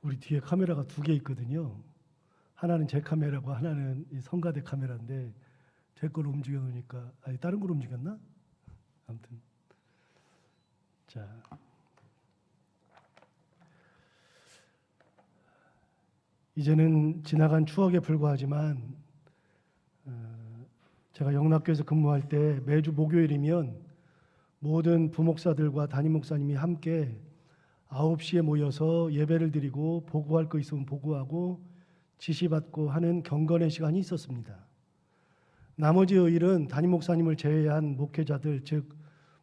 우리 뒤에 카메라가 2개 있거든요. 하나는 제 카메라고 하나는 이 성가대 카메라인데 제 걸 움직여 놓으니까 다른 걸 움직였나? 아무튼 자, 이제는 지나간 추억에 불과하지만 제가 영락교에서 근무할 때 매주 목요일이면 모든 부목사들과 담임 목사님이 함께 9시에 모여서 예배를 드리고 보고할 거 있으면 보고하고 지시받고 하는 경건의 시간이 있었습니다. 나머지 요일은 담임 목사님을 제외한 목회자들, 즉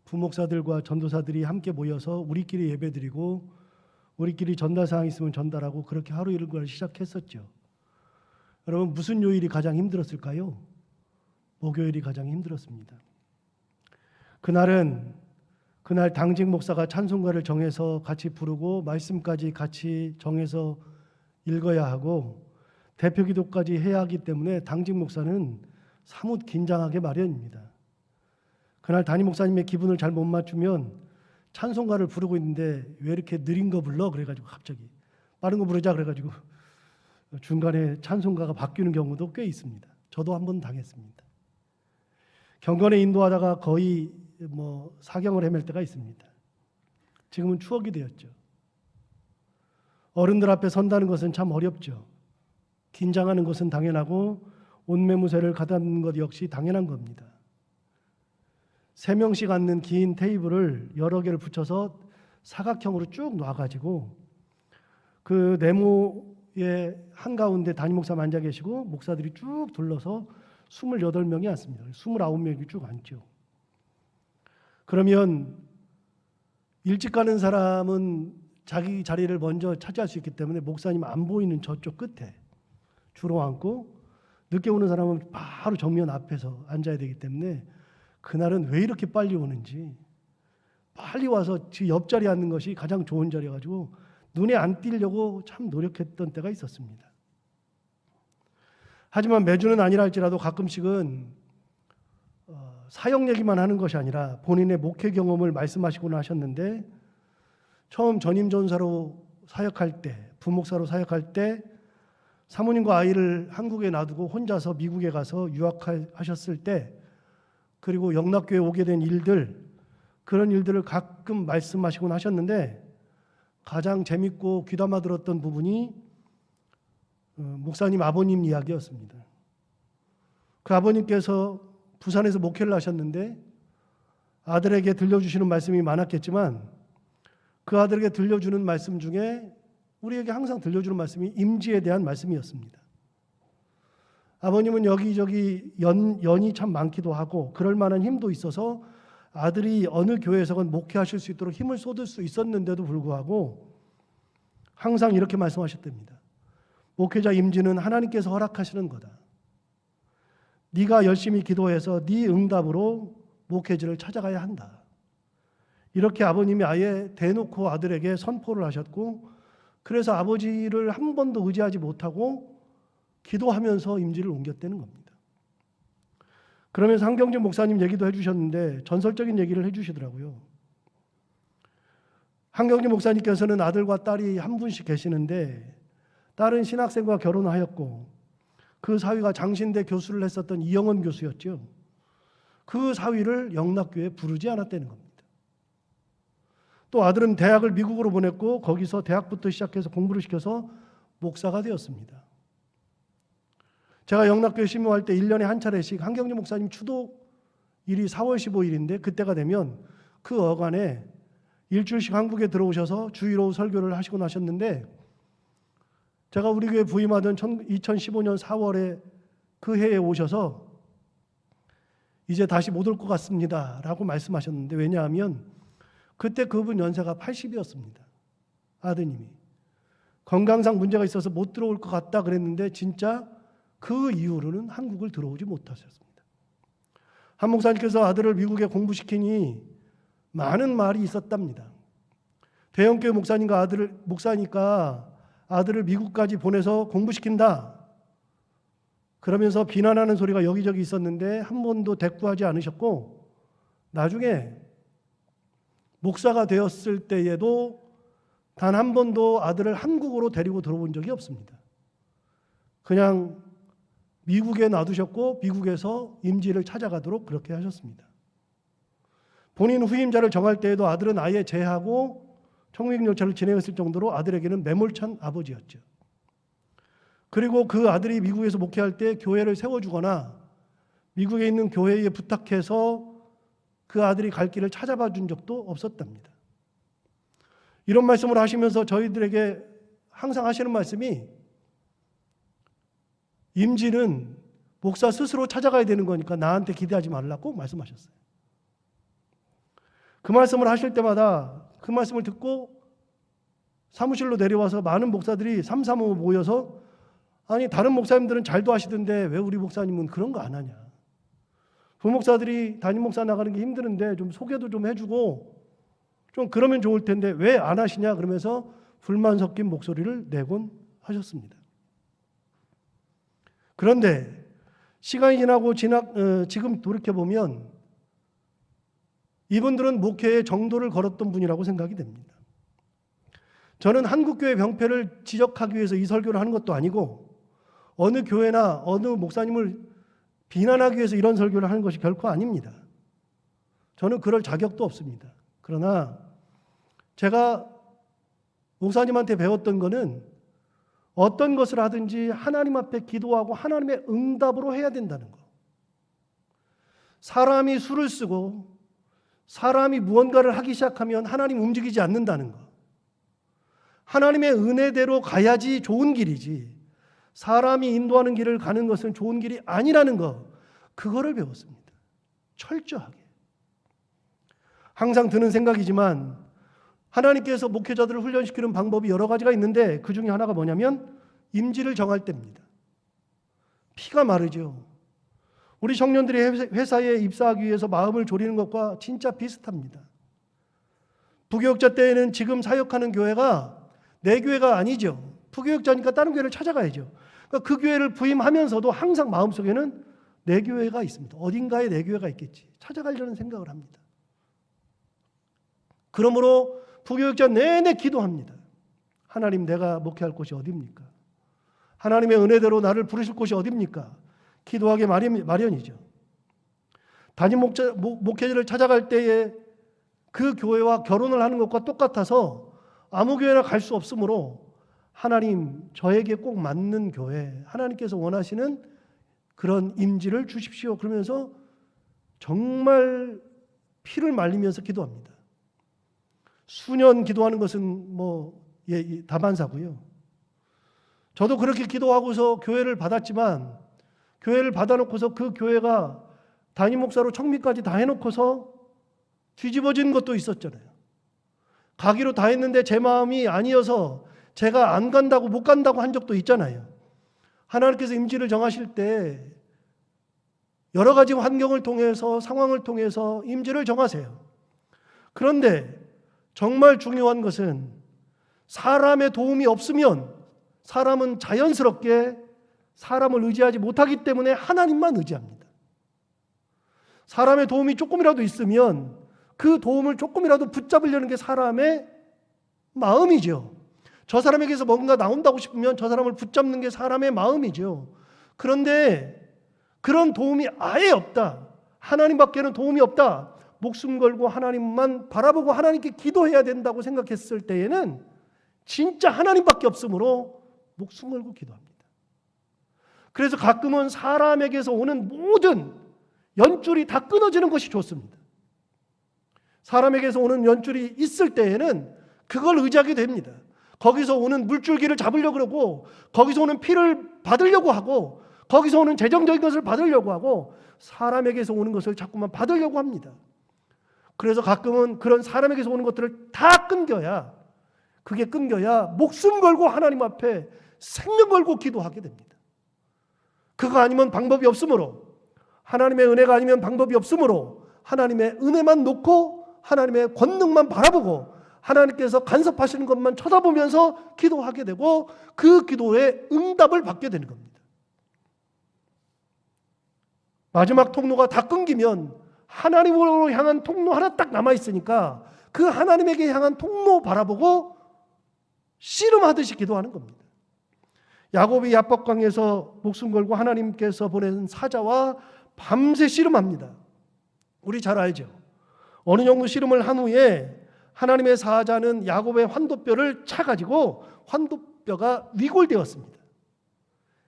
부목사들과 전도사들이 함께 모여서 우리끼리 예배 드리고 우리끼리 전달 사항 있으면 전달하고 그렇게 하루 일과를 시작했었죠. 여러분, 무슨 요일이 가장 힘들었을까요? 목요일이 가장 힘들었습니다. 그날 당직 목사가 찬송가를 정해서 같이 부르고 말씀까지 같이 정해서 읽어야 하고 대표 기도까지 해야 하기 때문에 당직 목사는 사뭇 긴장하게 마련입니다. 그날 담임 목사님의 기분을 잘 못 맞추면 찬송가를 부르고 있는데 왜 이렇게 느린 거 불러? 그래가지고 갑자기 빠른 거 부르자 그래가지고 중간에 찬송가가 바뀌는 경우도 꽤 있습니다. 저도 한번 당했습니다. 경건에 인도하다가 거의 사경을 헤맬 때가 있습니다. 지금은 추억이 되었죠. 어른들 앞에 선다는 것은 참 어렵죠. 긴장하는 것은 당연하고 옷매무새를 가다듬는 것 역시 당연한 겁니다. 3명씩 앉는 긴 테이블을 여러 개를 붙여서 사각형으로 쭉 놔가지고 그 네모의 한가운데 담임 목사 앉아 계시고 목사들이 쭉 둘러서 28명이 앉습니다. 29명이 쭉 앉죠. 그러면 일찍 가는 사람은 자기 자리를 먼저 차지할 수 있기 때문에 목사님 안 보이는 저쪽 끝에 주로 앉고 늦게 오는 사람은 바로 정면 앞에서 앉아야 되기 때문에 그날은 왜 이렇게 빨리 오는지 빨리 와서 그 옆자리에 앉는 것이 가장 좋은 자리여가지고 눈에 안 띄려고 참 노력했던 때가 있었습니다. 하지만 매주는 아니라 할지라도 가끔씩은 사역 얘기만 하는 것이 아니라 본인의 목회 경험을 말씀하시곤 하셨는데 처음 전임 전사로 사역할 때, 부목사로 사역할 때 사모님과 아이를 한국에 놔두고 혼자서 미국에 가서 유학하셨을 때 그리고 영락교에 오게 된 일들, 그런 일들을 가끔 말씀하시곤 하셨는데 가장 재밌고 귀담아 들었던 부분이 목사님 아버님 이야기였습니다. 그 아버님께서 부산에서 목회를 하셨는데 아들에게 들려주시는 말씀이 많았겠지만 그 아들에게 들려주는 말씀 중에 우리에게 항상 들려주는 말씀이 임지에 대한 말씀이었습니다. 아버님은 여기저기 연이 참 많기도 하고 그럴 만한 힘도 있어서 아들이 어느 교회에서건 목회하실 수 있도록 힘을 쏟을 수 있었는데도 불구하고 항상 이렇게 말씀하셨답니다. 목회자 임지는 하나님께서 허락하시는 거다. 네가 열심히 기도해서 네 응답으로 목회지를 찾아가야 한다. 이렇게 아버님이 아예 대놓고 아들에게 선포를 하셨고 그래서 아버지를 한 번도 의지하지 못하고 기도하면서 임지를 옮겼다는 겁니다. 그러면서 한경진 목사님 얘기도 해주셨는데 전설적인 얘기를 해주시더라고요. 한경진 목사님께서는 아들과 딸이 한 분씩 계시는데 딸은 신학생과 결혼하였고 그 사위가 장신대 교수를 했었던 이영원 교수였죠. 그 사위를 영락교에 부르지 않았다는 겁니다. 또 아들은 대학을 미국으로 보냈고 거기서 대학부터 시작해서 공부를 시켜서 목사가 되었습니다. 제가 영락교에 심호할 때 1년에 한 차례씩 한경진 목사님 추도일이 4월 15일인데 그때가 되면 그 어간에 일주일씩 한국에 들어오셔서 주일오후 설교를 하시고 나셨는데 제가 우리 교회 부임하던 2015년 4월에 그 해에 오셔서 이제 다시 못 올 것 같습니다 라고 말씀하셨는데 왜냐하면 그때 그분 연세가 80이었습니다. 아드님이 건강상 문제가 있어서 못 들어올 것 같다 그랬는데 진짜 그 이후로는 한국을 들어오지 못하셨습니다. 한 목사님께서 아들을 미국에 공부시키니 많은 말이 있었답니다. 대형교회 목사니까 아들을 미국까지 보내서 공부시킨다. 그러면서 비난하는 소리가 여기저기 있었는데 한 번도 대꾸하지 않으셨고 나중에 목사가 되었을 때에도 단 한 번도 아들을 한국으로 데리고 들어온 적이 없습니다. 그냥 미국에 놔두셨고 미국에서 임지를 찾아가도록 그렇게 하셨습니다. 본인 후임자를 정할 때에도 아들은 아예 제하고 청백열차를 진행했을 정도로 아들에게는 매몰찬 아버지였죠. 그리고 그 아들이 미국에서 목회할 때 교회를 세워주거나 미국에 있는 교회에 부탁해서 그 아들이 갈 길을 찾아봐 준 적도 없었답니다. 이런 말씀을 하시면서 저희들에게 항상 하시는 말씀이 임지는 목사 스스로 찾아가야 되는 거니까 나한테 기대하지 말라고 말씀하셨어요. 그 말씀을 하실 때마다 그 말씀을 듣고 사무실로 내려와서 많은 목사들이 삼삼오오 모여서 아니 다른 목사님들은 잘도 하시던데 왜 우리 목사님은 그런 거 안 하냐. 부목사들이 담임 목사 나가는 게 힘드는데 좀 소개도 좀 해주고 좀 그러면 좋을 텐데 왜 안 하시냐 그러면서 불만 섞인 목소리를 내곤 하셨습니다. 그런데 시간이 지나고 지금 돌이켜보면 이분들은 목회의 정도를 걸었던 분이라고 생각이 됩니다. 저는 한국교회 병폐를 지적하기 위해서 이 설교를 하는 것도 아니고 어느 교회나 어느 목사님을 비난하기 위해서 이런 설교를 하는 것이 결코 아닙니다. 저는 그럴 자격도 없습니다. 그러나 제가 목사님한테 배웠던 것은 어떤 것을 하든지 하나님 앞에 기도하고 하나님의 응답으로 해야 된다는 것. 사람이 수를 쓰고 사람이 무언가를 하기 시작하면 하나님 움직이지 않는다는 것. 하나님의 은혜대로 가야지 좋은 길이지 사람이 인도하는 길을 가는 것은 좋은 길이 아니라는 것. 그거를 배웠습니다. 철저하게. 항상 드는 생각이지만 하나님께서 목회자들을 훈련시키는 방법이 여러 가지가 있는데 그 중에 하나가 뭐냐면 임지를 정할 때입니다. 피가 마르죠. 우리 청년들이 회사에 입사하기 위해서 마음을 졸이는 것과 진짜 비슷합니다. 부교육자 때에는 지금 사역하는 교회가 내 교회가 아니죠. 부교육자니까 다른 교회를 찾아가야죠. 그러니까 그 교회를 부임하면서도 항상 마음속에는 내 교회가 있습니다. 어딘가에 내 교회가 있겠지. 찾아가려는 생각을 합니다. 그러므로 부교육자 내내 기도합니다. 하나님 내가 목회할 곳이 어디입니까? 하나님의 은혜대로 나를 부르실 곳이 어디입니까? 기도하기 마련이죠. 담임 목회자를 찾아갈 때에 그 교회와 결혼을 하는 것과 똑같아서 아무 교회나 갈 수 없으므로 하나님 저에게 꼭 맞는 교회 하나님께서 원하시는 그런 임지를 주십시오. 그러면서 정말 피를 말리면서 기도합니다. 수년 기도하는 것은 다반사고요. 저도 그렇게 기도하고서 교회를 받았지만 교회를 받아놓고서 그 교회가 담임 목사로 청미까지 다 해놓고서 뒤집어진 것도 있었잖아요. 가기로 다 했는데 제 마음이 아니어서 제가 안 간다고 못 간다고 한 적도 있잖아요. 하나님께서 임지를 정하실 때 여러 가지 환경을 통해서 상황을 통해서 임지를 정하세요. 그런데 정말 중요한 것은 사람의 도움이 없으면 사람은 자연스럽게 사람을 의지하지 못하기 때문에 하나님만 의지합니다. 사람의 도움이 조금이라도 있으면 그 도움을 조금이라도 붙잡으려는 게 사람의 마음이죠. 저 사람에게서 뭔가 나온다고 싶으면 저 사람을 붙잡는 게 사람의 마음이죠. 그런데 그런 도움이 아예 없다. 하나님밖에는 도움이 없다. 목숨 걸고 하나님만 바라보고 하나님께 기도해야 된다고 생각했을 때에는 진짜 하나님밖에 없으므로 목숨 걸고 기도합니다. 그래서 가끔은 사람에게서 오는 모든 연줄이 다 끊어지는 것이 좋습니다. 사람에게서 오는 연줄이 있을 때에는 그걸 의지하게 됩니다. 거기서 오는 물줄기를 잡으려고 그러고 거기서 오는 피를 받으려고 하고 거기서 오는 재정적인 것을 받으려고 하고 사람에게서 오는 것을 자꾸만 받으려고 합니다. 그래서 가끔은 그런 사람에게서 오는 것들을 다 끊겨야 목숨 걸고 하나님 앞에 생명 걸고 기도하게 됩니다. 그거 아니면 방법이 없으므로 하나님의 은혜가 아니면 방법이 없으므로 하나님의 은혜만 놓고 하나님의 권능만 바라보고 하나님께서 간섭하시는 것만 쳐다보면서 기도하게 되고 그 기도에 응답을 받게 되는 겁니다. 마지막 통로가 다 끊기면 하나님으로 향한 통로 하나 딱 남아있으니까 그 하나님에게 향한 통로 바라보고 씨름하듯이 기도하는 겁니다. 야곱이 야복강에서 목숨 걸고 하나님께서 보낸 사자와 밤새 씨름합니다. 우리 잘 알죠. 어느 정도 씨름을 한 후에 하나님의 사자는 야곱의 환도뼈를 차가지고 환도뼈가 위골되었습니다.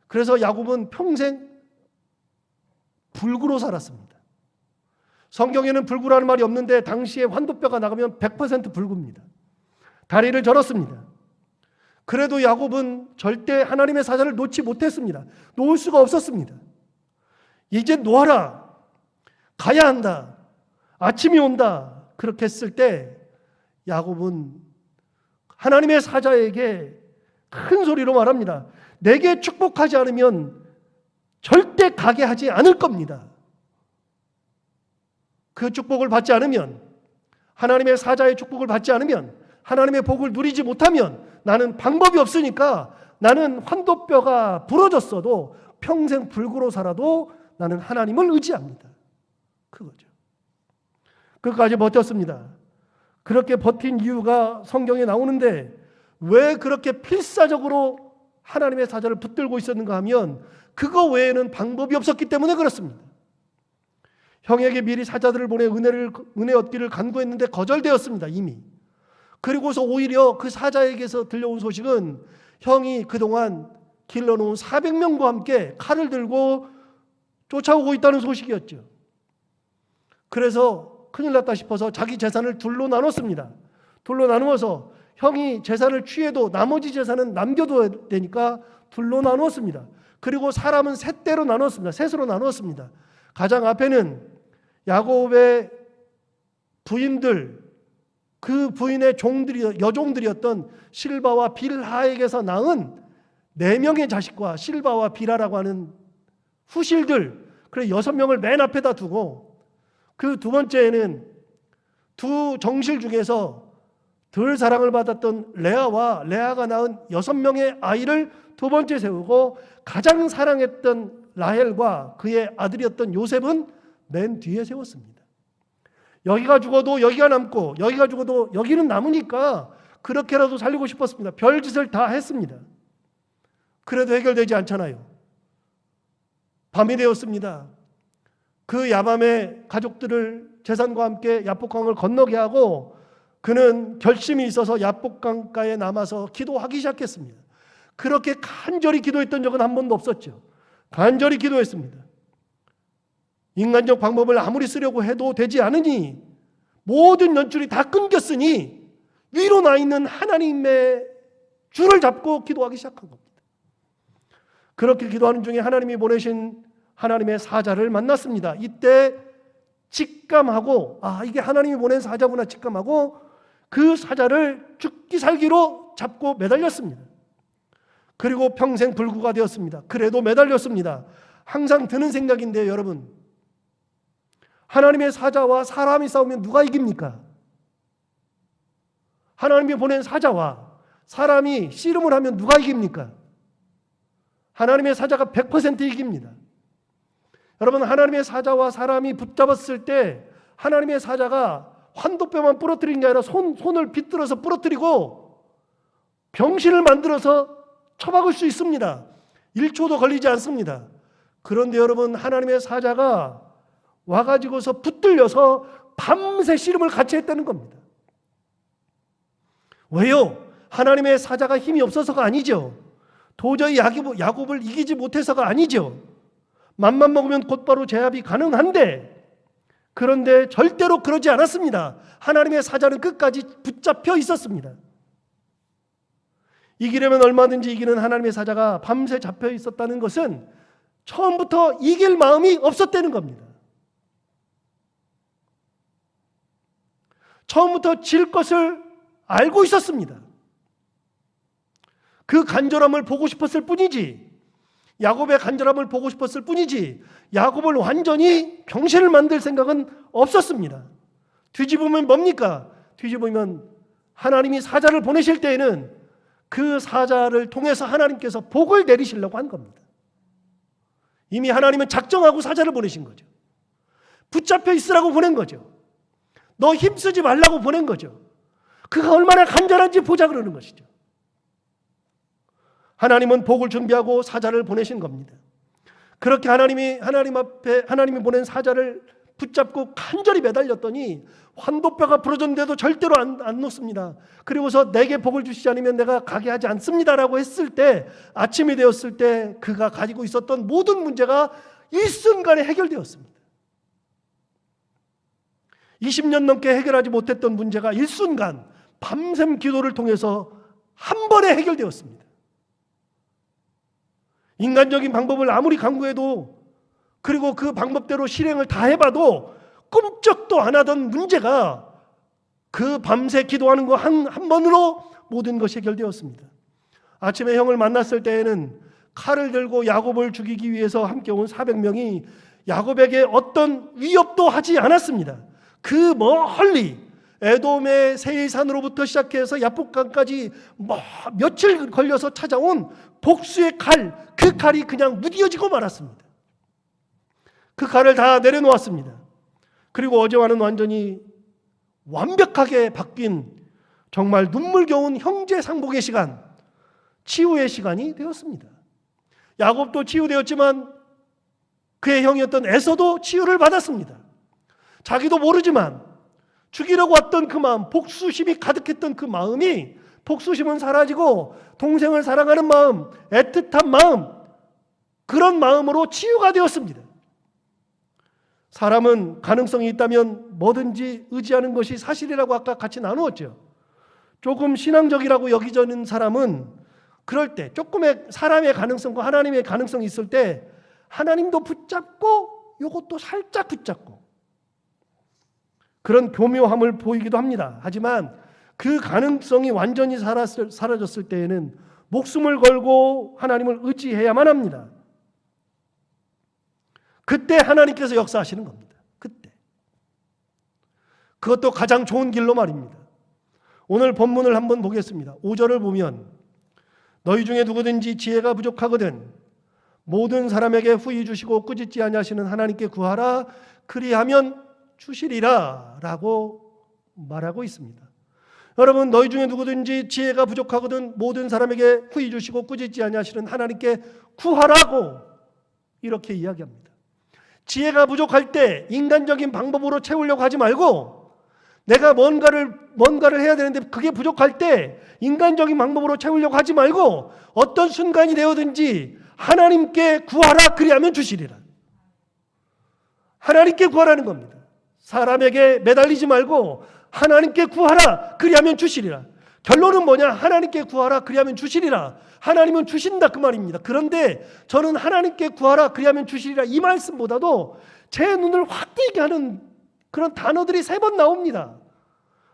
그래서 야곱은 평생 불구로 살았습니다. 성경에는 불구라는 말이 없는데 당시에 환도뼈가 나가면 100% 불구입니다. 다리를 절었습니다. 그래도 야곱은 절대 하나님의 사자를 놓지 못했습니다. 놓을 수가 없었습니다. 이제 놓아라. 가야 한다. 아침이 온다. 그렇게 했을 때 야곱은 하나님의 사자에게 큰 소리로 말합니다. 내게 축복하지 않으면 절대 가게 하지 않을 겁니다. 그 축복을 받지 않으면, 하나님의 사자의 축복을 받지 않으면, 하나님의 복을 누리지 못하면 나는 방법이 없으니까 나는 환도뼈가 부러졌어도 평생 불구로 살아도 나는 하나님을 의지합니다. 그거죠. 끝까지 버텼습니다. 그렇게 버틴 이유가 성경에 나오는데 왜 그렇게 필사적으로 하나님의 사자를 붙들고 있었는가 하면 그거 외에는 방법이 없었기 때문에 그렇습니다. 형에게 미리 사자들을 보내 은혜 얻기를 간구했는데 거절되었습니다. 이미. 그리고서 오히려 그 사자에게서 들려온 소식은 형이 그동안 길러놓은 400명과 함께 칼을 들고 쫓아오고 있다는 소식이었죠. 그래서 큰일 났다 싶어서 자기 재산을 둘로 나눴습니다. 둘로 나누어서 형이 재산을 취해도 나머지 재산은 남겨둬야 되니까 둘로 나누었습니다. 그리고 사람은 셋대로 나눴습니다. 셋으로 나누었습니다. 가장 앞에는 야곱의 부인들, 그 부인의 여종들이었던 실바와 빌하에게서 낳은 4명의 자식과 실바와 빌하라고 하는 후실들, 그래 6명을 맨 앞에다 두고 그 두 번째에는 두 정실 중에서 덜 사랑을 받았던 레아가 낳은 6명의 아이를 두 번째 세우고 가장 사랑했던 라헬과 그의 아들이었던 요셉은 맨 뒤에 세웠습니다. 여기가 죽어도 여기가 남고 여기가 죽어도 여기는 남으니까 그렇게라도 살리고 싶었습니다. 별짓을 다 했습니다. 그래도 해결되지 않잖아요. 밤이 되었습니다. 그 야밤에 가족들을 재산과 함께 야복강을 건너게 하고 그는 결심이 있어서 야복강가에 남아서 기도하기 시작했습니다. 그렇게 간절히 기도했던 적은 한 번도 없었죠. 간절히 기도했습니다. 인간적 방법을 아무리 쓰려고 해도 되지 않으니 모든 연줄이 다 끊겼으니 위로 나 있는 하나님의 줄을 잡고 기도하기 시작한 겁니다. 그렇게 기도하는 중에 하나님이 보내신 하나님의 사자를 만났습니다. 이때 직감하고 이게 하나님이 보낸 사자구나 직감하고 그 사자를 죽기 살기로 잡고 매달렸습니다. 그리고 평생 불구가 되었습니다. 그래도 매달렸습니다. 항상 드는 생각인데요, 여러분. 하나님의 사자와 사람이 싸우면 누가 이깁니까? 하나님이 보낸 사자와 사람이 씨름을 하면 누가 이깁니까? 하나님의 사자가 100% 이깁니다. 여러분, 하나님의 사자와 사람이 붙잡았을 때 하나님의 사자가 환도뼈만 부러뜨린 게 아니라 손을 비틀어서 부러뜨리고 병신을 만들어서 처박을 수 있습니다. 1초도 걸리지 않습니다. 그런데 여러분, 하나님의 사자가 와가지고서 붙들려서 밤새 씨름을 같이 했다는 겁니다. 왜요? 하나님의 사자가 힘이 없어서가 아니죠. 도저히 야곱을 이기지 못해서가 아니죠. 맘만 먹으면 곧바로 제압이 가능한데, 그런데 절대로 그러지 않았습니다. 하나님의 사자는 끝까지 붙잡혀 있었습니다. 이기려면 얼마든지 이기는 하나님의 사자가 밤새 잡혀 있었다는 것은 처음부터 이길 마음이 없었다는 겁니다. 처음부터 질 것을 알고 있었습니다. 그 간절함을 보고 싶었을 뿐이지, 야곱의 간절함을 보고 싶었을 뿐이지 야곱을 완전히 병신을 만들 생각은 없었습니다. 뒤집으면 뭡니까? 뒤집으면 하나님이 사자를 보내실 때에는 그 사자를 통해서 하나님께서 복을 내리시려고 한 겁니다. 이미 하나님은 작정하고 사자를 보내신 거죠. 붙잡혀 있으라고 보낸 거죠. 너 힘쓰지 말라고 보낸 거죠. 그가 얼마나 간절한지 보자 그러는 것이죠. 하나님은 복을 준비하고 사자를 보내신 겁니다. 그렇게 하나님이 보낸 사자를 붙잡고 간절히 매달렸더니 환도뼈가 부러졌는데도 절대로 안 놓습니다. 그리고서 내게 복을 주시지 않으면 내가 가게 하지 않습니다라고 했을 때, 아침이 되었을 때 그가 가지고 있었던 모든 문제가 일순간에 해결되었습니다. 20년 넘게 해결하지 못했던 문제가 일순간 밤샘 기도를 통해서 한 번에 해결되었습니다. 인간적인 방법을 아무리 강구해도, 그리고 그 방법대로 실행을 다 해봐도 꿈쩍도 안 하던 문제가 그 밤새 기도하는 거 한 번으로 모든 것이 해결되었습니다. 아침에 형을 만났을 때에는 칼을 들고 야곱을 죽이기 위해서 함께 온 400명이 야곱에게 어떤 위협도 하지 않았습니다. 그 멀리 에돔의 세일산으로부터 시작해서 야복강까지 며칠 걸려서 찾아온 복수의 칼, 그 칼이 그냥 무디어지고 말았습니다. 그 칼을 다 내려놓았습니다. 그리고 어제와는 완전히 완벽하게 바뀐 정말 눈물겨운 형제 상복의 시간, 치유의 시간이 되었습니다. 야곱도 치유되었지만 그의 형이었던 에서도 치유를 받았습니다. 자기도 모르지만 죽이려고 왔던 그 마음, 복수심이 가득했던 그 마음이, 복수심은 사라지고 동생을 사랑하는 마음, 애틋한 마음, 그런 마음으로 치유가 되었습니다. 사람은 가능성이 있다면 뭐든지 의지하는 것이 사실이라고 아까 같이 나누었죠. 조금 신앙적이라고 여기저는 사람은 그럴 때 조금의 사람의 가능성과 하나님의 가능성이 있을 때 하나님도 붙잡고 이것도 살짝 붙잡고 그런 교묘함을 보이기도 합니다. 하지만 그 가능성이 완전히 사라졌을 때에는 목숨을 걸고 하나님을 의지해야만 합니다. 그때 하나님께서 역사하시는 겁니다. 그때. 그것도 가장 좋은 길로 말입니다. 오늘 본문을 한번 보겠습니다. 5절을 보면 너희 중에 누구든지 지혜가 부족하거든 모든 사람에게 후히 주시고 꾸짖지 아니하시는 하나님께 구하라 그리하면 주시리라 라고 말하고 있습니다. 여러분, 너희 중에 누구든지 지혜가 부족하거든 모든 사람에게 후히 주시고 꾸짖지 아니하시는 하나님께 구하라고 이렇게 이야기합니다. 지혜가 부족할 때 인간적인 방법으로 채우려고 하지 말고, 내가 뭔가를 해야 되는데 그게 부족할 때 인간적인 방법으로 채우려고 하지 말고 어떤 순간이 되어든지 하나님께 구하라 그리하면 주시리라. 하나님께 구하라는 겁니다. 사람에게 매달리지 말고 하나님께 구하라 그리하면 주시리라. 결론은 뭐냐? 하나님께 구하라 그리하면 주시리라. 하나님은 주신다 그 말입니다. 그런데 저는 하나님께 구하라 그리하면 주시리라 이 말씀보다도 제 눈을 확 띄게 하는 그런 단어들이 3번 나옵니다.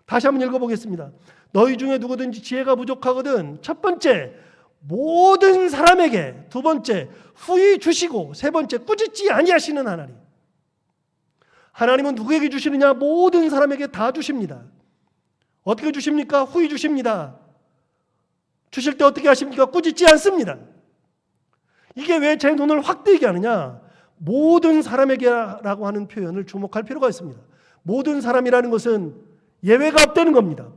다시 한번 읽어보겠습니다. 너희 중에 누구든지 지혜가 부족하거든 첫 번째 모든 사람에게, 두 번째 후히 주시고, 세 번째 꾸짖지 아니하시는 하나님. 하나님은 누구에게 주시느냐? 모든 사람에게 다 주십니다. 어떻게 주십니까? 후히 주십니다. 주실 때 어떻게 하십니까? 꾸짖지 않습니다. 이게 왜 제 눈을 확 뜨게 하느냐? 모든 사람에게라고 하는 표현을 주목할 필요가 있습니다. 모든 사람이라는 것은 예외가 없다는 겁니다.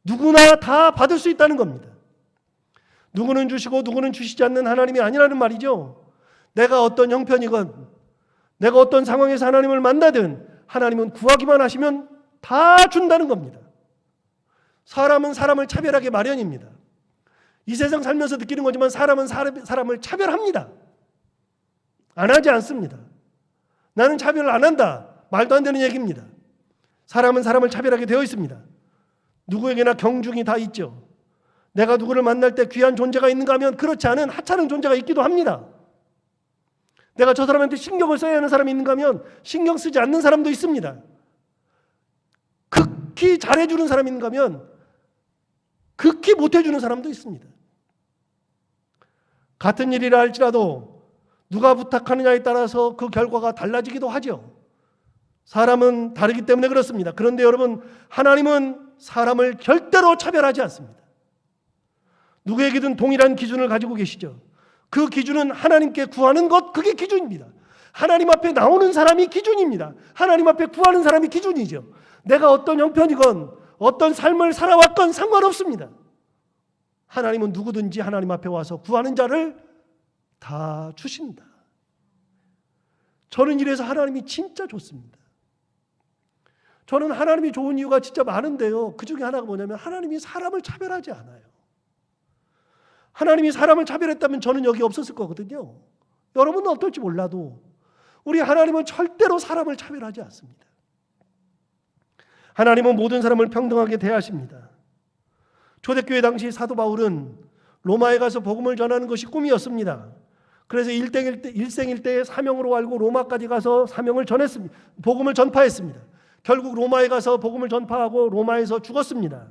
누구나 다 받을 수 있다는 겁니다. 누구는 주시고 누구는 주시지 않는 하나님이 아니라는 말이죠. 내가 어떤 형편이건 내가 어떤 상황에서 하나님을 만나든 하나님은 구하기만 하시면 다 준다는 겁니다. 사람은 사람을 차별하기 마련입니다. 이 세상 살면서 느끼는 거지만 사람은 사람을 차별합니다. 안 하지 않습니다. 나는 차별을 안 한다. 말도 안 되는 얘기입니다. 사람은 사람을 차별하게 되어 있습니다. 누구에게나 경중이 다 있죠. 내가 누구를 만날 때 귀한 존재가 있는가 하면 그렇지 않은 하찮은 존재가 있기도 합니다. 내가 저 사람한테 신경을 써야 하는 사람이 있는가 하면 신경 쓰지 않는 사람도 있습니다. 극히 잘해주는 사람이 있는가 하면 극히 못해주는 사람도 있습니다. 같은 일이라 할지라도 누가 부탁하느냐에 따라서 그 결과가 달라지기도 하죠. 사람은 다르기 때문에 그렇습니다. 그런데 여러분, 하나님은 사람을 절대로 차별하지 않습니다. 누구에게든 동일한 기준을 가지고 계시죠. 그 기준은 하나님께 구하는 것, 그게 기준입니다. 하나님 앞에 나오는 사람이 기준입니다. 하나님 앞에 구하는 사람이 기준이죠. 내가 어떤 형편이건 어떤 삶을 살아왔건 상관없습니다. 하나님은 누구든지 하나님 앞에 와서 구하는 자를 다 주신다. 저는 이래서 하나님이 진짜 좋습니다. 저는 하나님이 좋은 이유가 진짜 많은데요. 그 중에 하나가 뭐냐면 하나님이 사람을 차별하지 않아요. 하나님이 사람을 차별했다면 저는 여기 없었을 거거든요. 여러분은 어떨지 몰라도 우리 하나님은 절대로 사람을 차별하지 않습니다. 하나님은 모든 사람을 평등하게 대하십니다. 초대교회 당시 사도 바울은 로마에 가서 복음을 전하는 것이 꿈이었습니다. 그래서 일생일대의 사명으로 알고 로마까지 가서 사명을 전했습니다. 복음을 전파했습니다. 결국 로마에 가서 복음을 전파하고 로마에서 죽었습니다.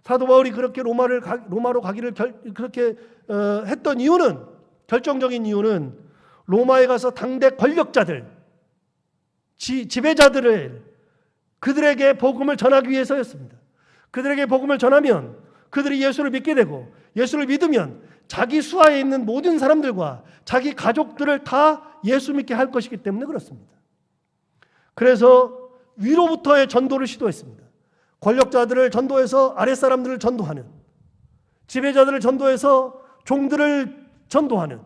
사도 바울이 그렇게 로마로 가기를 그렇게 했던 이유는, 결정적인 이유는 로마에 가서 당대 권력자들, 지배자들을 그들에게 복음을 전하기 위해서였습니다. 그들에게 복음을 전하면 그들이 예수를 믿게 되고, 예수를 믿으면 자기 수하에 있는 모든 사람들과 자기 가족들을 다 예수 믿게 할 것이기 때문에 그렇습니다. 그래서 위로부터의 전도를 시도했습니다. 권력자들을 전도해서 아랫사람들을 전도하는, 지배자들을 전도해서 종들을 전도하는,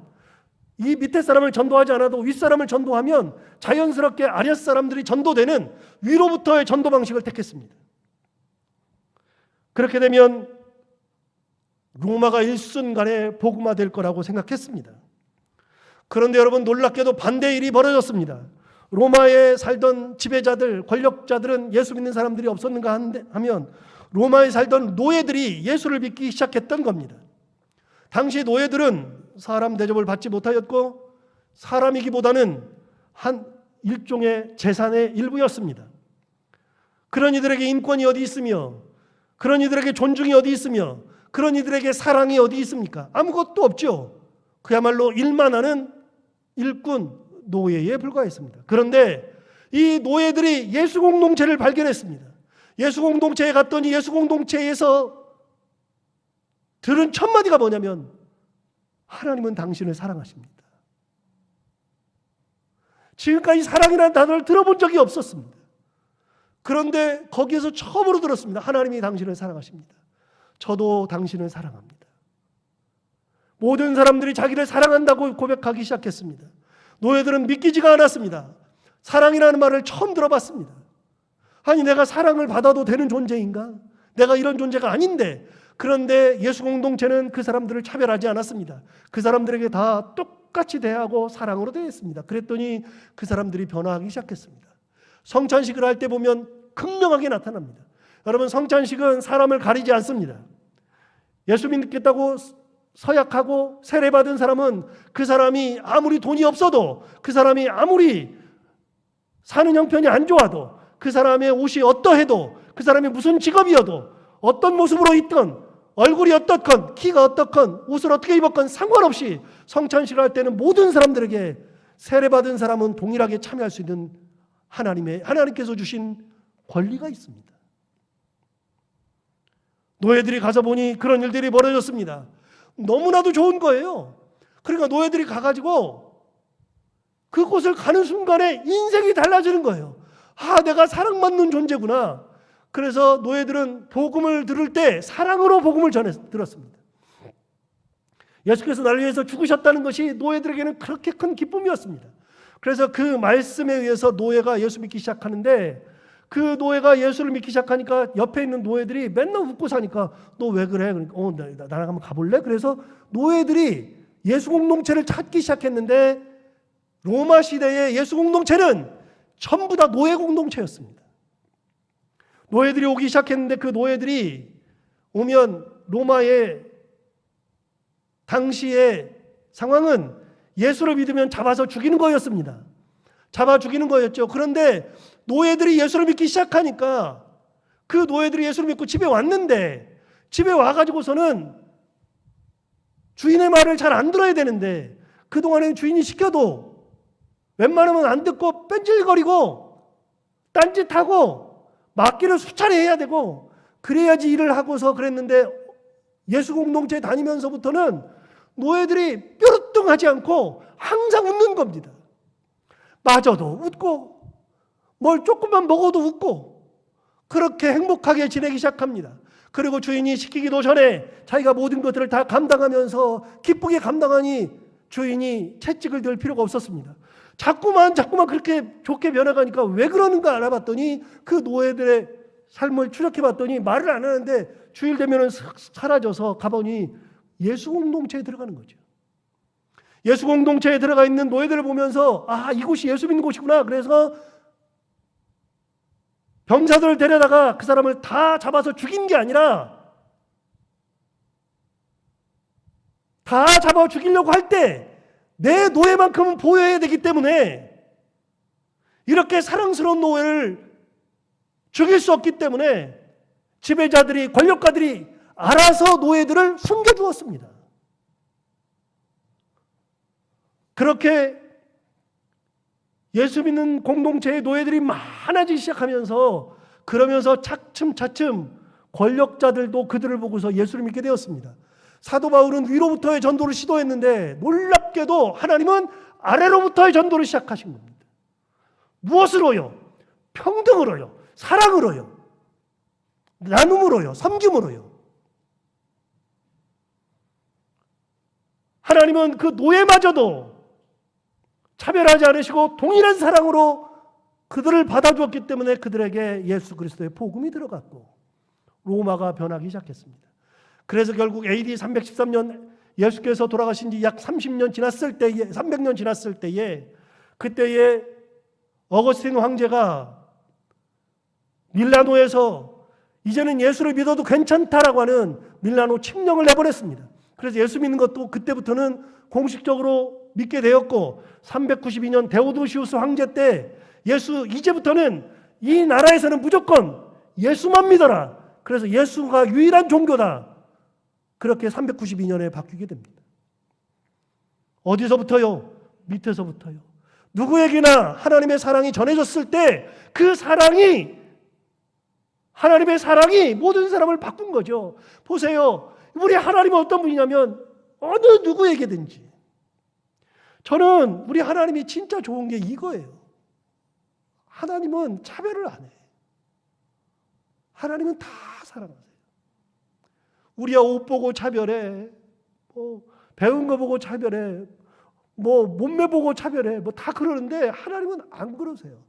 이 밑에 사람을 전도하지 않아도 윗사람을 전도하면 자연스럽게 아랫사람들이 전도되는 위로부터의 전도 방식을 택했습니다. 그렇게 되면 로마가 일순간에 복음화될 거라고 생각했습니다. 그런데 여러분, 놀랍게도 반대의 일이 벌어졌습니다. 로마에 살던 지배자들, 권력자들은 예수 믿는 사람들이 없었는가 하면 로마에 살던 노예들이 예수를 믿기 시작했던 겁니다. 당시 노예들은 사람 대접을 받지 못하였고 사람이기보다는 한 일종의 재산의 일부였습니다. 그런 이들에게 인권이 어디 있으며, 그런 이들에게 존중이 어디 있으며, 그런 이들에게 사랑이 어디 있습니까? 아무것도 없죠. 그야말로 일만 하는 일꾼, 노예에 불과했습니다. 그런데 이 노예들이 예수 공동체를 발견했습니다. 예수 공동체에 갔더니 예수 공동체에서 들은 첫 마디가 뭐냐면 하나님은 당신을 사랑하십니다. 지금까지 사랑이라는 단어를 들어본 적이 없었습니다. 그런데 거기에서 처음으로 들었습니다. 하나님이 당신을 사랑하십니다. 저도 당신을 사랑합니다. 모든 사람들이 자기를 사랑한다고 고백하기 시작했습니다. 노예들은 믿기지가 않았습니다. 사랑이라는 말을 처음 들어봤습니다. 아니, 내가 사랑을 받아도 되는 존재인가? 내가 이런 존재가 아닌데. 그런데 예수 공동체는 그 사람들을 차별하지 않았습니다. 그 사람들에게 다 똑같이 대하고 사랑으로 대했습니다. 그랬더니 그 사람들이 변화하기 시작했습니다. 성찬식을 할 때 보면 극명하게 나타납니다. 여러분, 성찬식은 사람을 가리지 않습니다. 예수 믿겠다고 서약하고 세례받은 사람은 그 사람이 아무리 돈이 없어도, 그 사람이 아무리 사는 형편이 안 좋아도, 그 사람의 옷이 어떠해도, 그 사람이 무슨 직업이어도, 어떤 모습으로 있던, 얼굴이 어떻건, 키가 어떻건, 옷을 어떻게 입었건 상관없이 성찬식을 할 때는 모든 사람들에게 세례받은 사람은 동일하게 참여할 수 있는 하나님께서 주신 권리가 있습니다. 노예들이 가서 보니 그런 일들이 벌어졌습니다. 너무나도 좋은 거예요. 그러니까 노예들이 가가지고 그곳을 가는 순간에 인생이 달라지는 거예요. 아, 내가 사랑받는 존재구나. 그래서 노예들은 복음을 들을 때 사랑으로 복음을 들었습니다. 예수께서 나를 위해서 죽으셨다는 것이 노예들에게는 그렇게 큰 기쁨이었습니다. 그래서 그 말씀에 의해서 노예가 예수 믿기 시작하는데, 그 노예가 예수를 믿기 시작하니까 옆에 있는 노예들이 맨날 웃고 사니까 너 왜 그래? 그러니까 나랑 한번 가볼래? 그래서 노예들이 예수 공동체를 찾기 시작했는데, 로마 시대의 예수 공동체는 전부 다 노예 공동체였습니다. 노예들이 오기 시작했는데, 그 노예들이 오면 로마의 당시의 상황은 예수를 믿으면 잡아서 죽이는 거였습니다. 잡아 죽이는 거였죠. 그런데 노예들이 예수를 믿기 시작하니까 그 노예들이 예수를 믿고 집에 왔는데, 집에 와가지고서는 주인의 말을 잘 안 들어야 되는데, 그동안에 주인이 시켜도 웬만하면 안 듣고 뺀질거리고 딴짓하고 맡기를 수차례 해야 되고 그래야지 일을 하고서 그랬는데, 예수 공동체 다니면서부터는 노예들이 뾰루뚱하지 않고 항상 웃는 겁니다. 맞아도 웃고 뭘 조금만 먹어도 웃고 그렇게 행복하게 지내기 시작합니다. 그리고 주인이 시키기도 전에 자기가 모든 것들을 다 감당하면서 기쁘게 감당하니 주인이 채찍을 들 필요가 없었습니다. 자꾸만 그렇게 좋게 변해가니까 왜 그러는가 알아봤더니 그 노예들의 삶을 추적해봤더니 말을 안 하는데 주일 되면은 사라져서 가보니 예수 공동체에 들어가는 거죠. 예수 공동체에 들어가 있는 노예들을 보면서 이곳이 예수 믿는 곳이구나. 그래서 병사들을 데려다가 그 사람을 다 잡아서 죽인 게 아니라 다 잡아 죽이려고 할 때 내 노예만큼은 보여야 되기 때문에 이렇게 사랑스러운 노예를 죽일 수 없기 때문에 지배자들이 권력가들이 알아서 노예들을 숨겨두었습니다. 그렇게 예수 믿는 공동체의 노예들이 많아지기 시작하면서 그러면서 차츰 권력자들도 그들을 보고서 예수를 믿게 되었습니다. 사도 바울은 위로부터의 전도를 시도했는데 놀랍게도 하나님은 아래로부터의 전도를 시작하신 겁니다. 무엇으로요? 평등으로요. 사랑으로요. 나눔으로요. 섬김으로요. 하나님은 그 노예마저도 차별하지 않으시고 동일한 사랑으로 그들을 받아주었기 때문에 그들에게 예수 그리스도의 복음이 들어갔고 로마가 변하기 시작했습니다. 그래서 결국 AD 313년 예수께서 돌아가신 지 약 30년 지났을 때에 300년 지났을 때에 그때에 어거스틴 황제가 밀라노에서 이제는 예수를 믿어도 괜찮다라고 하는 밀라노 칙령을 내보냈습니다. 그래서 예수 믿는 것도 그때부터는 공식적으로 믿게 되었고 392년 데오도시우스 황제 때 예수 이제부터는 이 나라에서는 무조건 예수만 믿어라. 그래서 예수가 유일한 종교다. 그렇게 392년에 바뀌게 됩니다. 어디서부터요? 밑에서부터요. 누구에게나 하나님의 사랑이 전해졌을 때 그 사랑이 하나님의 사랑이 모든 사람을 바꾼 거죠. 보세요. 우리 하나님은 어떤 분이냐면 어느 누구에게든지 저는 우리 하나님이 진짜 좋은 게 이거예요. 하나님은 차별을 안 해. 하나님은 다 사랑하세요. 우리야 옷 보고 차별해. 배운 거 보고 차별해. 몸매 보고 차별해. 다 그러는데 하나님은 안 그러세요.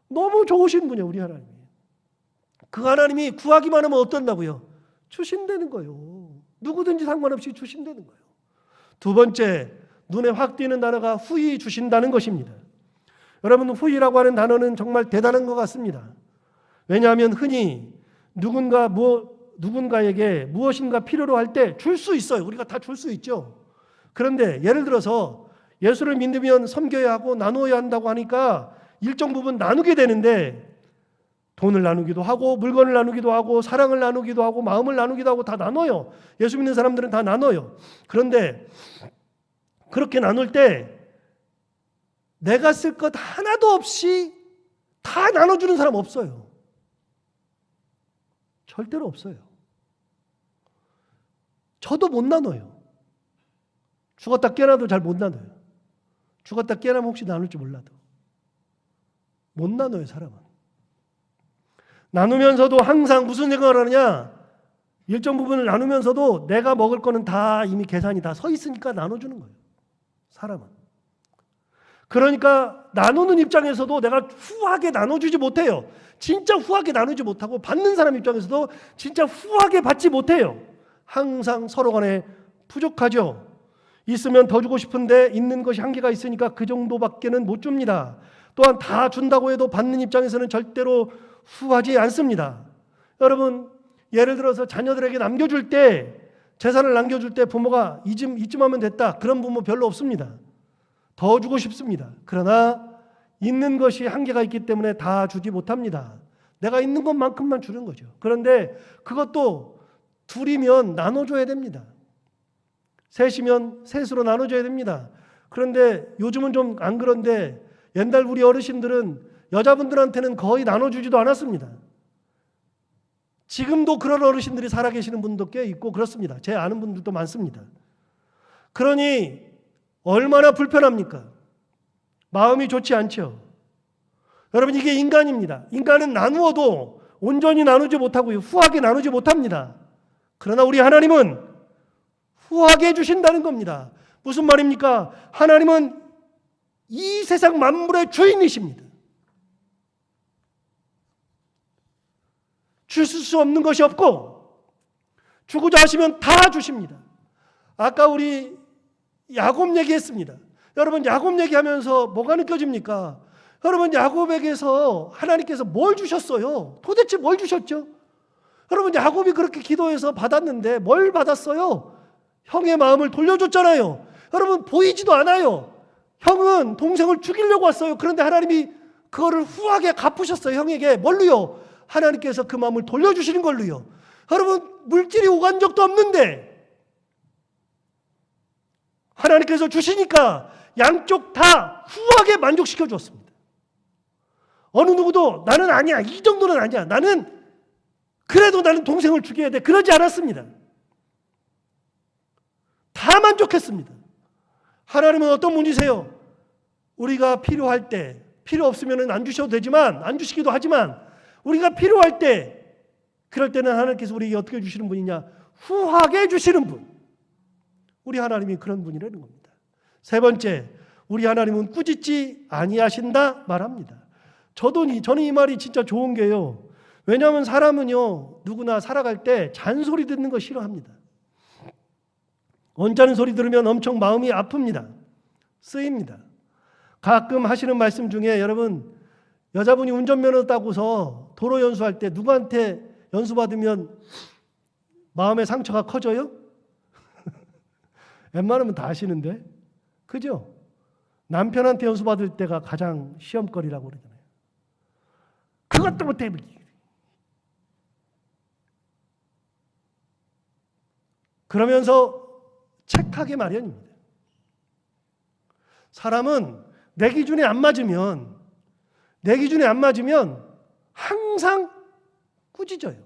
너무 좋으신 분이에요, 우리 하나님이. 그 하나님이 구하기만 하면 어떤다고요? 주신다는 거예요. 누구든지 상관없이 주신다는 거예요. 두 번째, 눈에 확 띄는 단어가 후히 주신다는 것입니다. 여러분, 후히라고 하는 단어는 정말 대단한 것 같습니다. 왜냐하면 흔히 누군가에게 무엇인가 필요로 할 때 줄 수 있어요. 우리가 다 줄 수 있죠. 그런데 예를 들어서 예수를 믿으면 섬겨야 하고 나누어야 한다고 하니까 일정 부분 나누게 되는데 돈을 나누기도 하고 물건을 나누기도 하고 사랑을 나누기도 하고 마음을 나누기도 하고 다 나눠요. 예수 믿는 사람들은 다 나눠요. 그런데 그렇게 나눌 때 내가 쓸 것 하나도 없이 다 나눠주는 사람 없어요. 절대로 없어요. 저도 못 나눠요. 죽었다 깨어나도 잘 못 나눠요. 죽었다 깨어나면 혹시 나눌지 몰라도 못 나눠요, 사람은. 나누면서도 항상 무슨 생각을 하느냐? 일정 부분을 나누면서도 내가 먹을 거는 다 이미 계산이 다 서 있으니까 나눠주는 거예요, 사람은. 그러니까 나누는 입장에서도 내가 후하게 나눠주지 못해요. 진짜 후하게 나누지 못하고 받는 사람 입장에서도 진짜 후하게 받지 못해요. 항상 서로 간에 부족하죠. 있으면 더 주고 싶은데 있는 것이 한계가 있으니까 그 정도밖에는 못 줍니다. 또한 다 준다고 해도 받는 입장에서는 절대로 후하지 않습니다. 여러분, 예를 들어서 자녀들에게 남겨줄 때, 재산을 남겨줄 때 부모가 이쯤 하면 됐다. 그런 부모 별로 없습니다. 더 주고 싶습니다. 그러나 있는 것이 한계가 있기 때문에 다 주지 못합니다. 내가 있는 것만큼만 주는 거죠. 그런데 그것도 둘이면 나눠줘야 됩니다. 셋이면 셋으로 나눠줘야 됩니다. 그런데 요즘은 좀 안 그런데 옛날 우리 어르신들은 여자분들한테는 거의 나눠주지도 않았습니다. 지금도 그런 어르신들이 살아계시는 분도 꽤 있고 그렇습니다. 제 아는 분들도 많습니다. 그러니 얼마나 불편합니까? 마음이 좋지 않죠. 여러분, 이게 인간입니다. 인간은 나누어도 온전히 나누지 못하고요. 후하게 나누지 못합니다. 그러나 우리 하나님은 후하게 해주신다는 겁니다. 무슨 말입니까? 하나님은 이 세상 만물의 주인이십니다. 주실 수 없는 것이 없고 주고자 하시면 다 주십니다. 아까 우리 야곱 얘기했습니다. 여러분 야곱 얘기하면서 뭐가 느껴집니까? 여러분 야곱에게서 하나님께서 뭘 주셨어요? 도대체 뭘 주셨죠? 여러분 야곱이 그렇게 기도해서 받았는데 뭘 받았어요? 형의 마음을 돌려줬잖아요. 여러분 보이지도 않아요. 형은 동생을 죽이려고 왔어요. 그런데 하나님이 그거를 후하게 갚으셨어요. 형에게 뭘로요? 하나님께서 그 마음을 돌려주시는 걸로요. 여러분 물질이 오간 적도 없는데 하나님께서 주시니까 양쪽 다 후하게 만족시켜 주었습니다. 어느 누구도 나는 아니야, 이 정도는 아니야, 나는 그래도 나는 동생을 죽여야 돼, 그러지 않았습니다. 다 만족했습니다. 하나님은 어떤 분이세요? 우리가 필요할 때, 필요 없으면 안 주셔도 되지만, 안 주시기도 하지만 우리가 필요할 때, 그럴 때는 하나님께서 우리에게 어떻게 주시는 분이냐? 후하게 주시는 분. 우리 하나님이 그런 분이라는 겁니다. 세 번째, 우리 하나님은 꾸짖지 아니하신다 말합니다. 저는 이 말이 진짜 좋은 게요. 왜냐하면 사람은요, 누구나 살아갈 때 잔소리 듣는 거 싫어합니다. 언짢은 소리 들으면 엄청 마음이 아픕니다. 쓰입니다. 가끔 하시는 말씀 중에 여러분, 여자분이 운전면허 따고서 도로 연수할 때 누구한테 연수받으면 마음의 상처가 커져요? 웬만하면 다 아시는데, 그죠? 남편한테 연수받을 때가 가장 시험거리라고 그러잖아요. 그것도 못해. 그러면서 책하게 마련입니다. 사람은 내 기준에 안 맞으면 항상 꾸짖어요.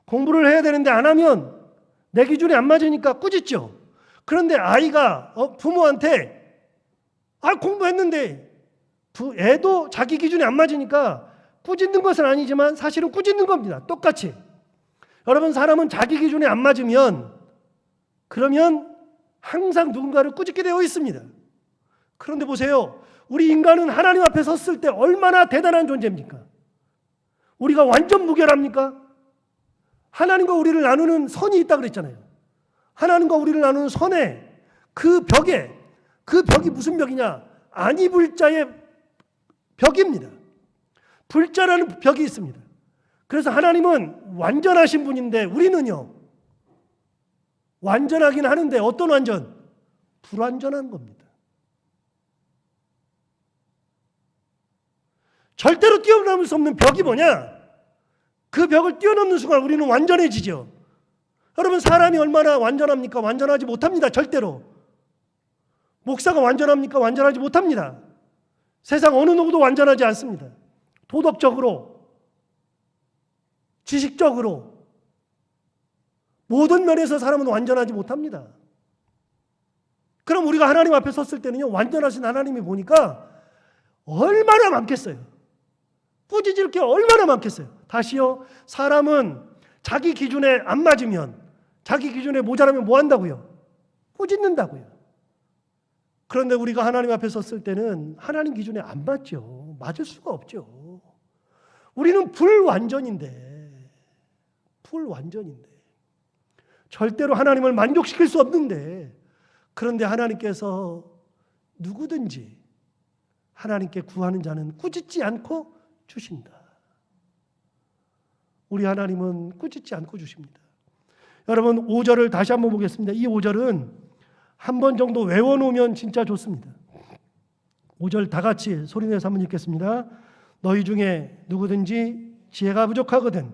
공부를 해야 되는데 안 하면 내 기준에 안 맞으니까 꾸짖죠. 그런데 아이가 부모한테 공부했는데 애도 자기 기준에 안 맞으니까 꾸짖는 것은 아니지만 사실은 꾸짖는 겁니다. 똑같이. 여러분, 사람은 자기 기준에 안 맞으면 그러면 항상 누군가를 꾸짖게 되어 있습니다. 그런데 보세요. 우리 인간은 하나님 앞에 섰을 때 얼마나 대단한 존재입니까? 우리가 완전 무결합니까? 하나님과 우리를 나누는 선이 있다고 그랬잖아요. 하나님과 우리를 나누는 선에 그 벽이 무슨 벽이냐? 아니 불자의 벽입니다. 불자라는 벽이 있습니다. 그래서 하나님은 완전하신 분인데 우리는요, 완전하긴 하는데 어떤 완전? 불완전한 겁니다. 절대로 뛰어넘을 수 없는 벽이 뭐냐? 그 벽을 뛰어넘는 순간 우리는 완전해지죠. 여러분, 사람이 얼마나 완전합니까? 완전하지 못합니다. 절대로. 목사가 완전합니까? 완전하지 못합니다. 세상 어느 누구도 완전하지 않습니다. 도덕적으로, 지식적으로, 모든 면에서 사람은 완전하지 못합니다. 그럼 우리가 하나님 앞에 섰을 때는요, 완전하신 하나님이 보니까 얼마나 많겠어요. 꾸짖을 게 얼마나 많겠어요. 다시요, 사람은 자기 기준에 안 맞으면, 자기 기준에 모자라면 뭐 한다고요? 꾸짖는다고요. 그런데 우리가 하나님 앞에 섰을 때는 하나님 기준에 안 맞죠. 맞을 수가 없죠. 우리는 불완전인데 절대로 하나님을 만족시킬 수 없는데, 그런데 하나님께서 누구든지 하나님께 구하는 자는 꾸짖지 않고 주신다. 우리 하나님은 꾸짖지 않고 주십니다. 여러분, 5절을 다시 한번 보겠습니다. 이 5절은 한 번 정도 외워놓으면 진짜 좋습니다. 5절 다 같이 소리내서 한번 읽겠습니다. 너희 중에 누구든지 지혜가 부족하거든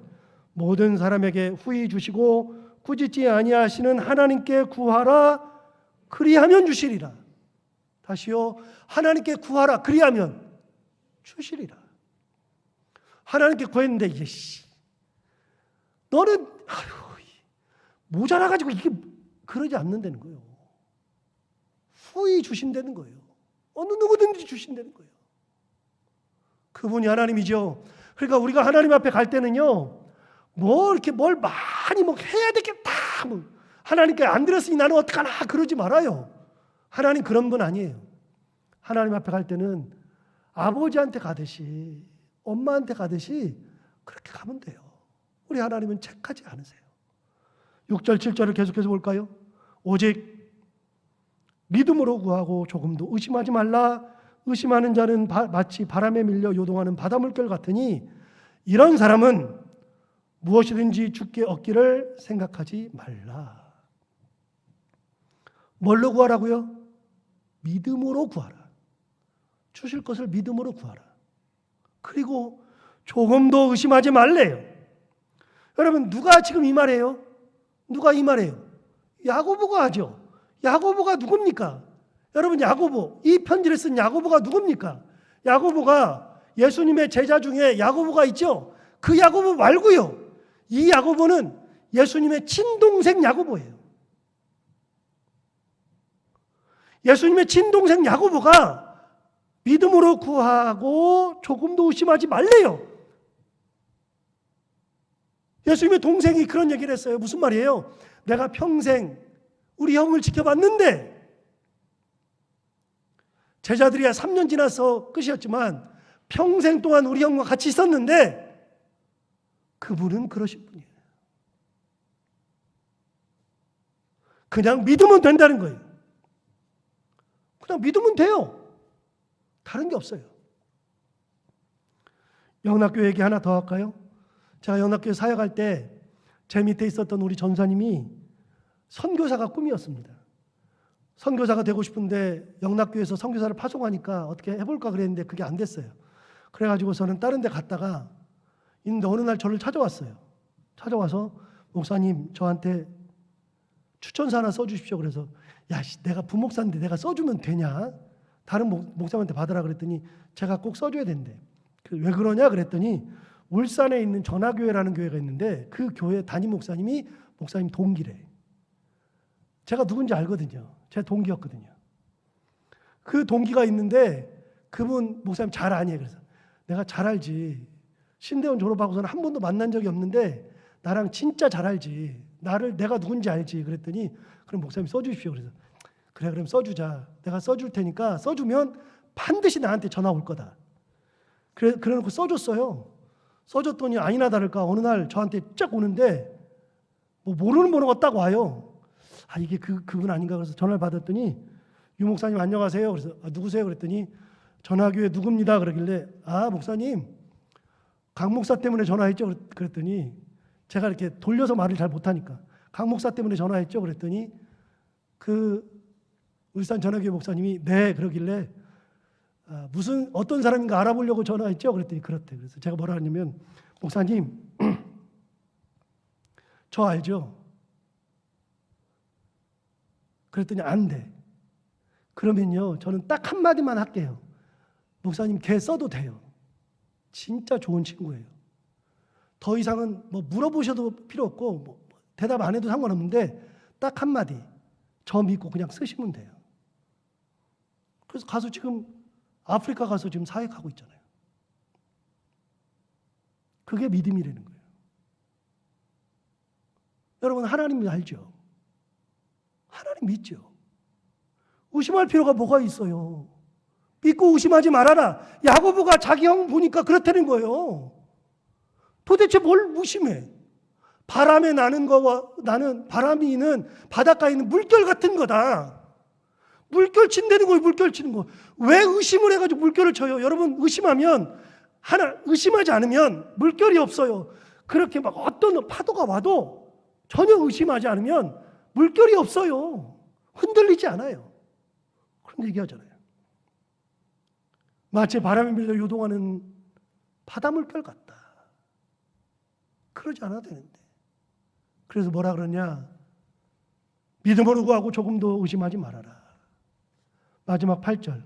모든 사람에게 후히 주시고 꾸짖지 아니하시는 하나님께 구하라, 그리하면 주시리라. 다시요, 하나님께 구하라, 그리하면 주시리라. 하나님께 구했는데 너는 모자라가지고 이게 그러지 않는다는 거예요. 후히 주신다는 거예요. 어느 누구든지 주신다는 거예요. 그분이 하나님이죠. 그러니까 우리가 하나님 앞에 갈 때는요, 뭐 이렇게 뭘 많이 뭐 해야 되겠다, 뭐 하나님께 안 드렸으니 나는 어떡하나 그러지 말아요. 하나님 그런 분 아니에요. 하나님 앞에 갈 때는 아버지한테 가듯이, 엄마한테 가듯이 그렇게 가면 돼요. 우리 하나님은 책하지 않으세요. 6절 7절을 계속해서 볼까요? 오직 믿음으로 구하고 조금도 의심하지 말라. 의심하는 자는 마치 바람에 밀려 요동하는 바닷물결 같으니 이런 사람은 무엇이든지 주께 얻기를 생각하지 말라. 뭘로 구하라고요? 믿음으로 구하라. 주실 것을 믿음으로 구하라. 그리고 조금도 의심하지 말래요. 여러분, 누가 지금 이 말해요? 누가 이 말해요? 야고보가 하죠. 야고보가 누굽니까? 여러분, 야고보, 이 편지를 쓴 야고보가 누굽니까? 야고보가 예수님의 제자 중에 야고보가 있죠. 그 야고보 말고요, 이 야고보는 예수님의 친동생 야고보예요. 예수님의 친동생 야고보가 믿음으로 구하고 조금도 의심하지 말래요. 예수님의 동생이 그런 얘기를 했어요. 무슨 말이에요? 내가 평생 우리 형을 지켜봤는데, 제자들이야 3년 지나서 끝이었지만 평생 동안 우리 형과 같이 있었는데 그분은 그러신 분이에요. 그냥 믿으면 된다는 거예요. 그냥 믿으면 돼요. 다른 게 없어요. 영락교회 얘기 하나 더 할까요? 제가 영락교회 사역할 때 제 밑에 있었던 우리 전사님이 선교사가 꿈이었습니다. 선교사가 되고 싶은데 영락교회에서 선교사를 파송하니까 어떻게 해볼까 그랬는데 그게 안 됐어요. 그래가지고 저는 다른 데 갔다가 있는데 어느 날 저를 찾아왔어요. 찾아와서 목사님 저한테 추천서 하나 써주십시오. 그래서 야, 내가 부목사인데 내가 써주면 되냐? 다른 목사님한테 받으라 그랬더니 제가 꼭 써줘야 된대. 왜 그러냐 그랬더니 울산에 있는 전화교회라는 교회가 있는데 그 교회 담임 목사님이 목사님 동기래. 제가 누군지 알거든요. 제 동기였거든요. 그 동기가 있는데 그분 목사님 잘 아니에요. 그래서 내가 잘 알지. 신대원 졸업하고서는 한 번도 만난 적이 없는데 나랑 진짜 잘 알지. 내가 누군지 알지. 그랬더니 그럼 목사님 써주십시오. 그래서 그래, 그럼 써주자. 내가 써줄 테니까 써주면 반드시 나한테 전화 올 거다. 그래놓고 써줬어요. 써줬더니 아니나 다를까 어느 날 저한테 쫙 오는데 뭐 모르는 번호가 딱 와요. 아, 이게 그분 아닌가. 그래서 전화를 받았더니 유 목사님 안녕하세요. 그래서 누구세요? 그랬더니 전화교회 누굽니다. 그러길래 아, 목사님 강 목사 때문에 전화했죠. 그랬더니 제가 이렇게 돌려서 말을 잘 못하니까 강 목사 때문에 전화했죠. 그랬더니 그 울산 전화교회 목사님이 네 그러길래 무슨 어떤 사람인가 알아보려고 전화했죠. 그랬더니 그렇대. 그래서 제가 뭐라 하냐면 목사님 저 알죠? 그랬더니 안 돼. 그러면요 저는 딱 한마디만 할게요. 목사님 걔 써도 돼요. 진짜 좋은 친구예요. 더 이상은 뭐 물어보셔도 필요 없고 뭐 대답 안 해도 상관없는데 딱 한마디 저 믿고 그냥 쓰시면 돼요. 그래서 가서 지금 아프리카 가서 지금 사역하고 있잖아요. 그게 믿음이라는 거예요. 여러분 하나님 알죠? 하나님 믿죠? 의심할 필요가 뭐가 있어요? 믿고 의심하지 말아라. 야고보가 자기 형 보니까 그렇다는 거예요. 도대체 뭘 의심해? 바람에 나는 거와 나는 바람이 있는 바닷가에 있는 물결 같은 거다. 물결 친다는 거예요. 물결 치는 거. 왜 의심을 해가지고 물결을 쳐요? 여러분 의심하면 의심하지 않으면 물결이 없어요. 그렇게 막 어떤 파도가 와도 전혀 의심하지 않으면 물결이 없어요. 흔들리지 않아요. 그런 얘기하잖아요. 마치 바람에 밀려 요동하는 바닷물결 같다. 그러지 않아도 되는데. 그래서 뭐라 그러냐? 믿음으로 구하고 조금도 의심하지 말아라. 마지막 8절.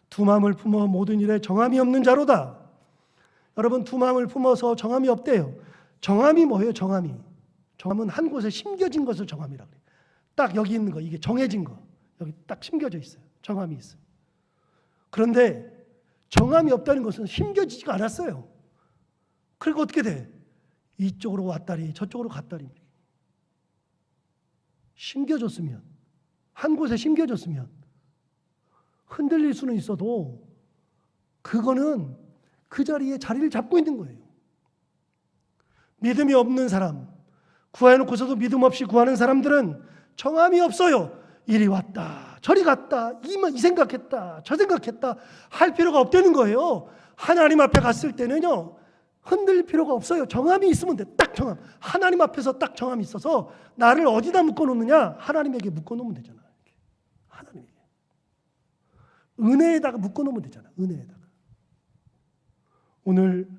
두 마음을 품어 모든 일에 정함이 없는 자로다. 여러분 두 마음을 품어서 정함이 없대요. 정함이 뭐예요? 정함이. 정함은 한 곳에 심겨진 것을 정함이라고 해요. 딱 여기 있는 거, 이게 정해진 거. 여기 딱 심겨져 있어요. 정함이 있어요. 그런데 정함이 없다는 것은 심겨지지가 않았어요. 그리고 어떻게 돼? 이쪽으로 왔다리 저쪽으로 갔다리. 심겨졌으면, 한 곳에 심겨졌으면 흔들릴 수는 있어도 그거는 그 자리에 자리를 잡고 있는 거예요. 믿음이 없는 사람, 구해놓고서도 믿음 없이 구하는 사람들은 정함이 없어요. 이리 왔다 저리 갔다 이 생각했다 저 생각했다 할 필요가 없다는 거예요. 하나님 앞에 갔을 때는요, 흔들릴 필요가 없어요. 정함이 있으면 돼. 딱 정함. 하나님 앞에서 딱 정함이 있어서 나를 어디다 묶어놓느냐? 하나님에게 묶어놓으면 되잖아. 하나님에게. 은혜에다가 묶어놓으면 되잖아. 은혜에다가. 오늘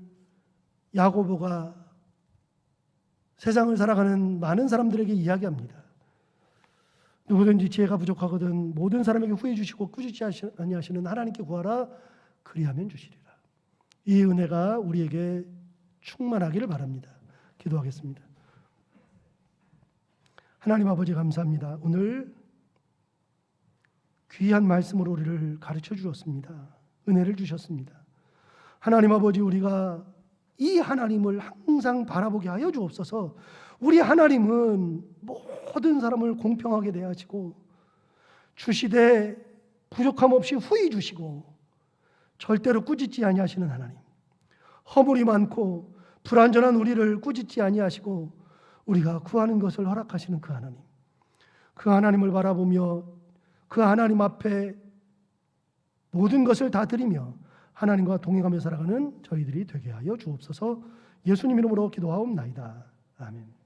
야고보가 세상을 살아가는 많은 사람들에게 이야기합니다. 누구든지 지혜가 부족하거든 모든 사람에게 후해 주시고 꾸짖지 아니하시는 하나님께 구하라 그리하면 주시리라. 이 은혜가 우리에게 충만하기를 바랍니다. 기도하겠습니다. 하나님 아버지 감사합니다. 오늘 귀한 말씀으로 우리를 가르쳐 주셨습니다. 은혜를 주셨습니다. 하나님 아버지, 우리가 이 하나님을 항상 바라보게 하여 주옵소서. 우리 하나님은 모든 사람을 공평하게 대하시고 주시되 부족함 없이 후히 주시고 절대로 꾸짖지 아니하시는 하나님, 허물이 많고 불완전한 우리를 꾸짖지 아니하시고 우리가 구하는 것을 허락하시는 그 하나님, 그 하나님을 바라보며 그 하나님 앞에 모든 것을 다 드리며 하나님과 동행하며 살아가는 저희들이 되게 하여 주옵소서. 예수님 이름으로 기도하옵나이다. 아멘.